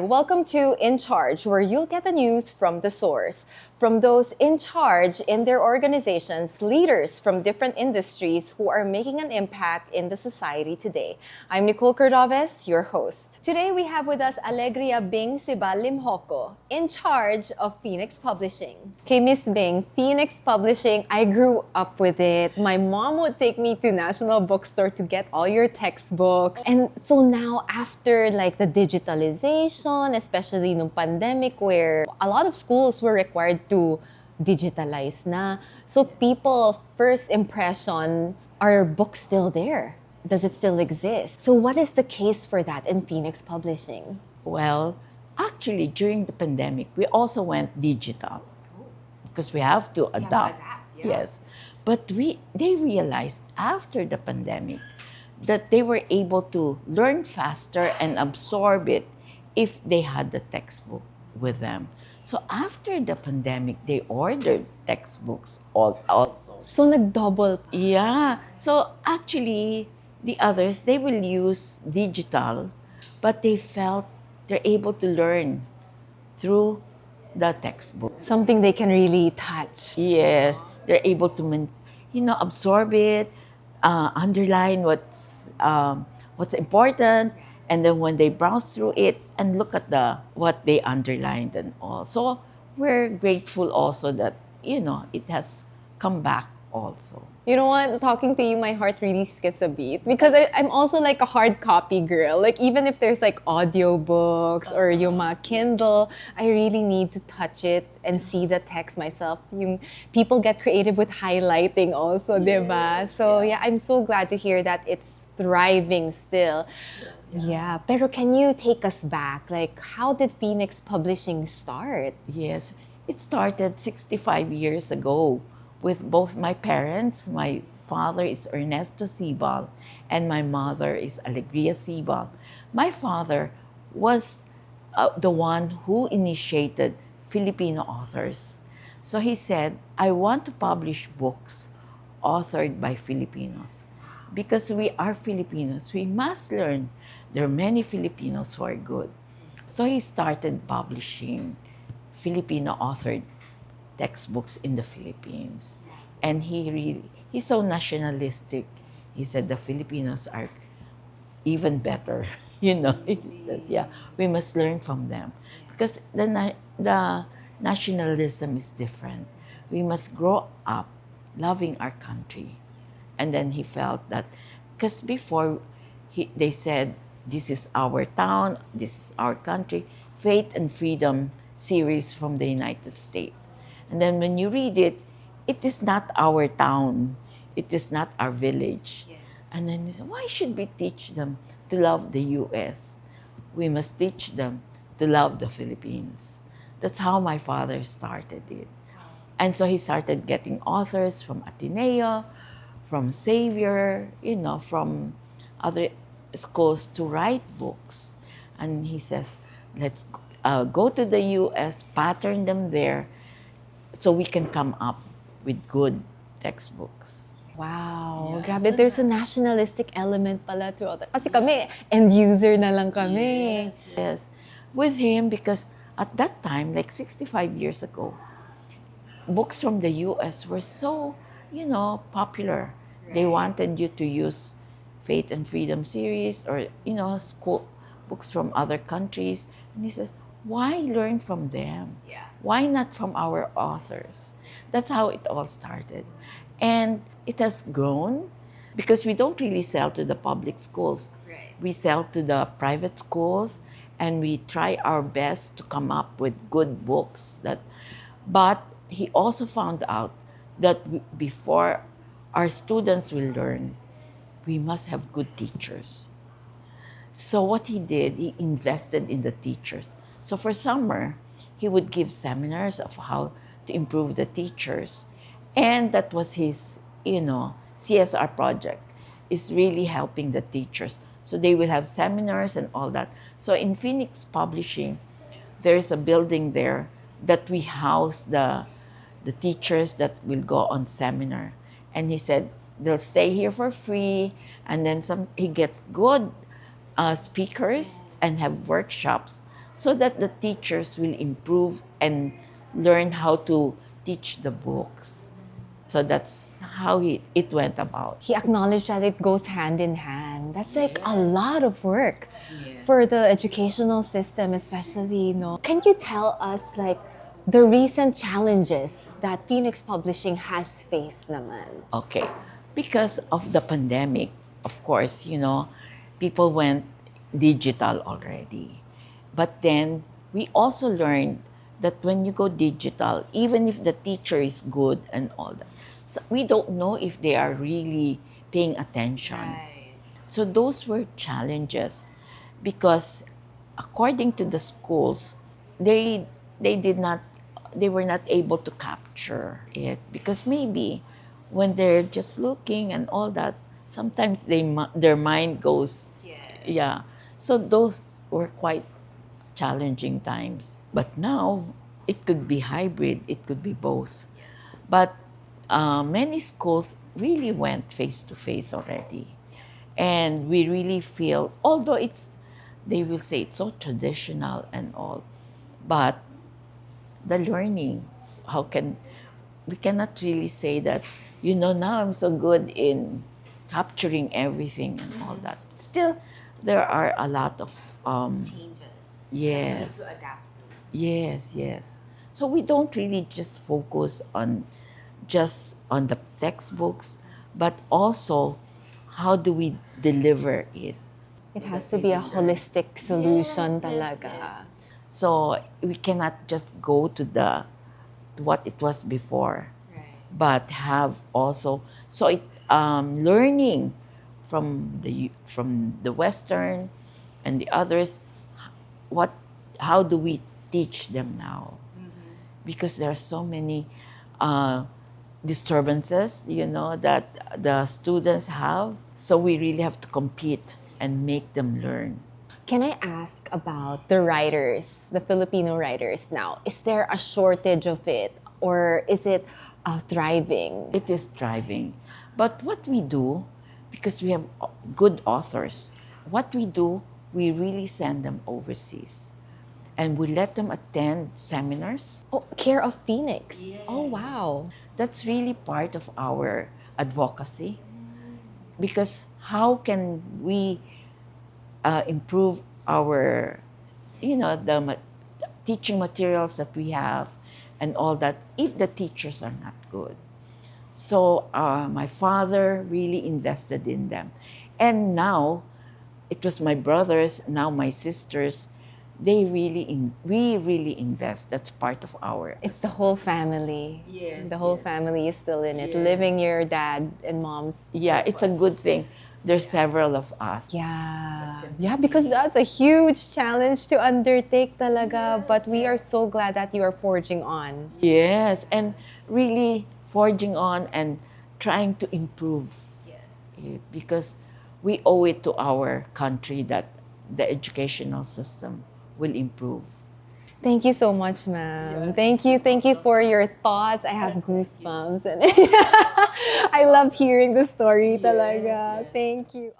welcome to InCharge, where you'll get the news from the source. From those in charge in their organizations, leaders from different industries who are making an impact in the society today. I'm 𝐍𝐂𝐂𝐄𝐉, your host. Today we have with us Alegria Bing Sibal Limjoco, in charge of Phoenix Publishing. Okay, Miss Bing, Phoenix Publishing, I grew up with it. My mom would take me to National Bookstore to get all your textbooks. And so now after like the digitalization, especially nung pandemic where a lot of schools were required to digitalize na. So people, first impression, are books still there? Does it still exist? So what is the case for that in Phoenix Publishing? Well, actually, during the pandemic, we also went digital because we have to adapt. Yes. But they realized after the pandemic that they were able to learn faster and absorb it if they had the textbook with them. So after the pandemic, they ordered textbooks also. So nag-double. Yeah. So actually, the others, they will use digital, but they felt they're able to learn through the textbook. Something they can really touch. Yes. They're able to, absorb it, underline what's important, and then when they browse through it and look at what they underlined and all. So we're grateful also that, it has come back also. You know what? Talking to you, my heart really skips a beat because I'm also like a hard copy girl. Like even if there's like audiobooks or yung mga Kindle, I really need to touch it and see the text myself. Yung people get creative with highlighting also, diba? So yeah, I'm so glad to hear that it's thriving still. Yeah. Pero can you take us back? Like how did Phoenix Publishing start? Yes. It started 65 years ago with both my parents. My father is Ernesto Sibal and my mother is Alegria Sibal. My father was the one who initiated Filipino authors. So he said, I want to publish books authored by Filipinos. Because we are Filipinos, we must learn there are many Filipinos who are good. So he started publishing Filipino-authored textbooks in the Philippines. And he's so nationalistic. He said the Filipinos are even better. He says, yeah, we must learn from them. Because the nationalism is different. We must grow up loving our country. And then he felt that, because before they said, this is our town, this is our country, Faith and Freedom series from the United States. And then when you read it, it is not our town. It is not our village. Yes. And then he said, why should we teach them to love the U.S.? We must teach them to love the Philippines. That's how my father started it. And so he started getting authors from Ateneo, from Xavier, from other schools to write books. And he says, let's go to the U.S., pattern them there, so we can come up with good textbooks. Wow, grabe. There's a nationalistic element pala throughout that. Kasi kami, end user na lang kami. Yes. With him, because at that time, like 65 years ago, books from the U.S. were so, popular. Right. They wanted you to use Faith and Freedom series or, school books from other countries. And he says, why learn from them? Yeah. Why not from our authors? That's how it all started. And it has grown because we don't really sell to the public schools. Right. We sell to the private schools and we try our best to come up with good books. But he also found out that before our students will learn, we must have good teachers. So what he did, he invested in the teachers. So for summer, he would give seminars of how to improve the teachers. And that was his, CSR project, is really helping the teachers. So they will have seminars and all that. So in Phoenix Publishing, there's a building there that we house the teachers that will go on seminar. And he said, they'll stay here for free. And then he gets good speakers and have workshops so that the teachers will improve and learn how to teach the books. So that's how it went about. He acknowledged that it goes hand in hand. That's like a lot of work Yes. for the educational system, especially, no? Can you tell us like the recent challenges that Phoenix Publishing has faced naman? Okay. Because of the pandemic, of course, people went digital already. But then we also learned that when you go digital, even if the teacher is good and all that, so we don't know if they are really paying attention. So those were challenges because according to the schools, they were not able to capture it because maybe when they're just looking and all that, sometimes their mind goes, yeah. So those were quite challenging times. But now it could be hybrid, it could be both. But many schools really went face to face already. And we really feel, although they will say it's so traditional and all, but the learning, we cannot really say that, now I'm so good in capturing everything and all that. Still, there are a lot of Changes. yes, To adapt to. yes. So we don't really just focus on the textbooks, but also how do we deliver it. It has to be a holistic solution talaga. So we cannot just go to what it was before, but have also learning from the Western and the others. How do we teach them now? Because there are so many disturbances, that the students have. So we really have to compete and make them learn. Can I ask about the writers, the Filipino writers now? Is there a shortage of it or is it thriving? It is thriving. But what we do, because we have good authors, we really send them overseas. And we let them attend seminars. Oh, Care of Phoenix. Oh, wow. That's really part of our advocacy. Because how can we improve our, the teaching materials that we have and all that if the teachers are not good? So my father really invested in them. And now, it was my brothers, now my sisters, we really invest. That's part of our... It's the whole family. Yes, The whole yes. family is still in it, Yes. living your dad and mom's. Yeah, it's a good thing. There's several of us. Yeah, because that's a huge challenge to undertake talaga. But we are so glad that you are forging on. Yes, and really forging on and trying to improve it because we owe it to our country that the educational system will improve. Thank you so much, ma'am. Thank you for your thoughts. I have goosebumps. And I loved hearing the story talaga. Thank you.